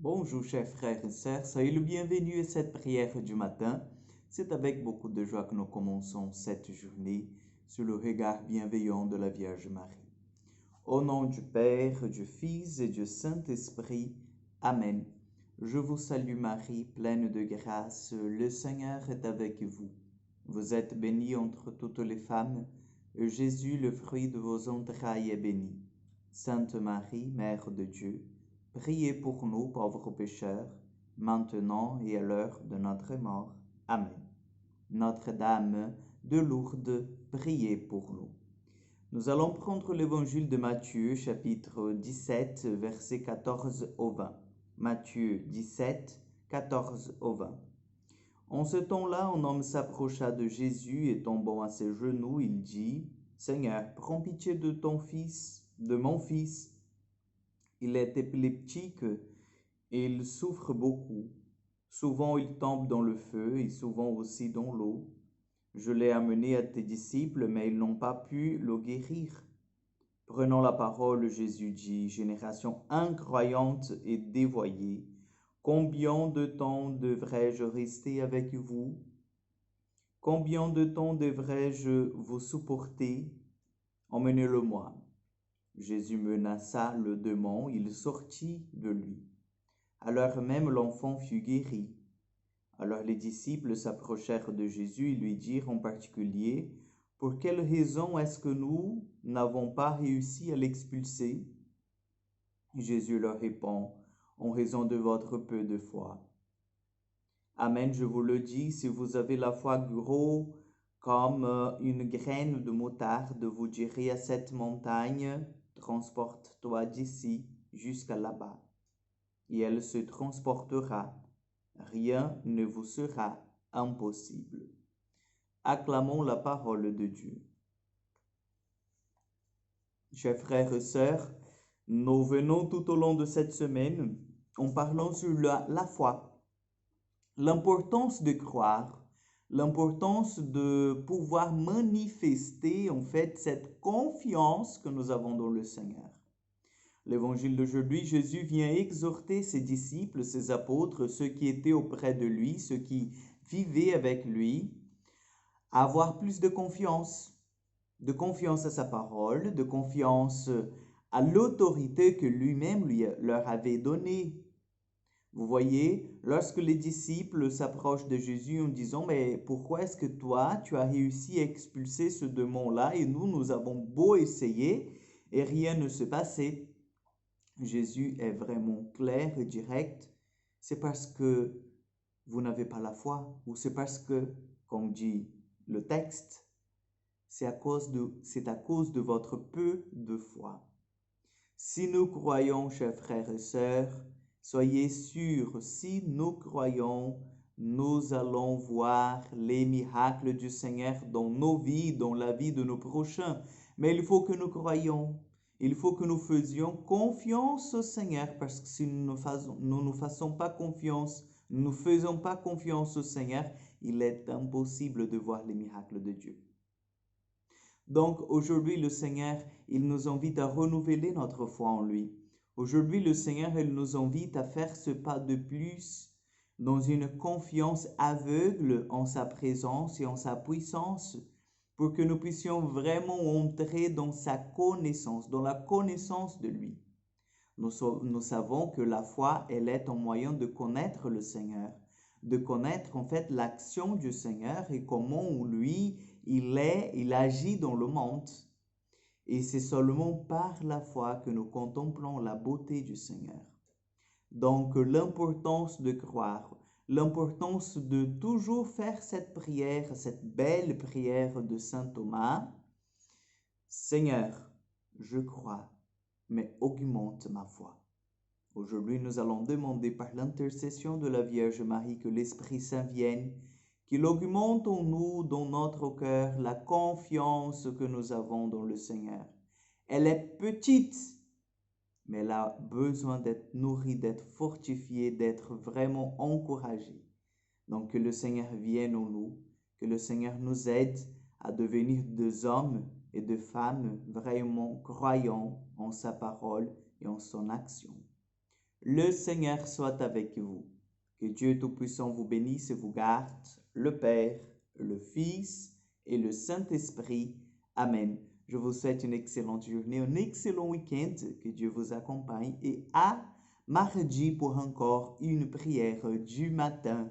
Bonjour chers frères et sœurs, soyez le bienvenu à cette prière du matin. C'est avec beaucoup de joie que nous commençons cette journée sous le regard bienveillant de la Vierge Marie. Au nom du Père, du Fils et du Saint-Esprit. Amen. Je vous salue Marie, pleine de grâce, le Seigneur est avec vous. Vous êtes bénie entre toutes les femmes, et Jésus, le fruit de vos entrailles, est béni. Sainte Marie, Mère de Dieu, priez pour nous pauvres pécheurs, maintenant et à l'heure de notre mort. Amen. Notre-Dame de Lourdes, priez pour nous. Nous allons prendre l'évangile de Matthieu, chapitre 17, versets 14 au 20. Matthieu 17, 14 au 20. En ce temps-là, un homme s'approcha de Jésus et tombant à ses genoux, il dit, « Seigneur, prends pitié de ton fils, de mon fils. Il est épileptique et il souffre beaucoup. Souvent il tombe dans le feu et souvent aussi dans l'eau. Je l'ai amené à tes disciples, mais ils n'ont pas pu le guérir. » Prenant la parole, Jésus dit, « Génération incroyante et dévoyée, combien de temps devrais-je rester avec vous? Combien de temps devrais-je vous supporter? Emmenez-le-moi. » Jésus menaça le démon, il sortit de lui. À l'heure même, l'enfant fut guéri. Alors les disciples s'approchèrent de Jésus et lui dirent en particulier, « Pour quelle raison est-ce que nous n'avons pas réussi à l'expulser? » Jésus leur répond, « En raison de votre peu de foi. Amen, je vous le dis, si vous avez la foi gros comme une graine de moutarde, vous direz à cette montagne, transporte-toi d'ici jusqu'à là-bas. Et elle se transportera. Rien ne vous sera impossible. » Acclamons la parole de Dieu. Chers frères et sœurs, nous venons tout au long de cette semaine en parlant sur la foi, l'importance de croire, l'importance de pouvoir manifester en fait cette confiance que nous avons dans le Seigneur. L'évangile d'aujourd'hui, Jésus vient exhorter ses disciples, ses apôtres, ceux qui étaient auprès de lui, ceux qui vivaient avec lui, à avoir plus de confiance à sa parole, de confiance à l'autorité que lui-même leur avait donnée. Vous voyez, lorsque les disciples s'approchent de Jésus en disant, « Mais pourquoi est-ce que toi, tu as réussi à expulser ce démon-là et nous avons beau essayer et rien ne se passait? » Jésus est vraiment clair et direct. C'est parce que vous n'avez pas la foi ou c'est parce que, comme dit le texte, c'est à cause de votre peu de foi. Si nous croyons, chers frères et sœurs, soyez sûrs, si nous croyons, nous allons voir les miracles du Seigneur dans nos vies, dans la vie de nos prochains. Mais il faut que nous croyions. Il faut que nous faisions confiance au Seigneur, parce que si nous ne faisons pas confiance au Seigneur, il est impossible de voir les miracles de Dieu. Donc aujourd'hui, le Seigneur, il nous invite à renouveler notre foi en lui. Aujourd'hui, le Seigneur, il nous invite à faire ce pas de plus dans une confiance aveugle en sa présence et en sa puissance pour que nous puissions vraiment entrer dans sa connaissance, dans la connaissance de lui. Nous savons que la foi, elle est un moyen de connaître le Seigneur, de connaître en fait l'action du Seigneur et comment lui, il agit dans le monde. Et c'est seulement par la foi que nous contemplons la beauté du Seigneur. Donc l'importance de croire, l'importance de toujours faire cette prière, cette belle prière de saint Thomas. Seigneur, je crois, mais augmente ma foi. Aujourd'hui, nous allons demander par l'intercession de la Vierge Marie que l'Esprit Saint vienne, qu'il augmente en nous, dans notre cœur, la confiance que nous avons dans le Seigneur. Elle est petite, mais elle a besoin d'être nourrie, d'être fortifiée, d'être vraiment encouragée. Donc que le Seigneur vienne en nous, que le Seigneur nous aide à devenir des hommes et des femmes vraiment croyants en sa parole et en son action. Le Seigneur soit avec vous. Que Dieu Tout-Puissant vous bénisse et vous garde, le Père, le Fils et le Saint-Esprit. Amen. Je vous souhaite une excellente journée, un excellent week-end. Que Dieu vous accompagne et à mardi pour encore une prière du matin.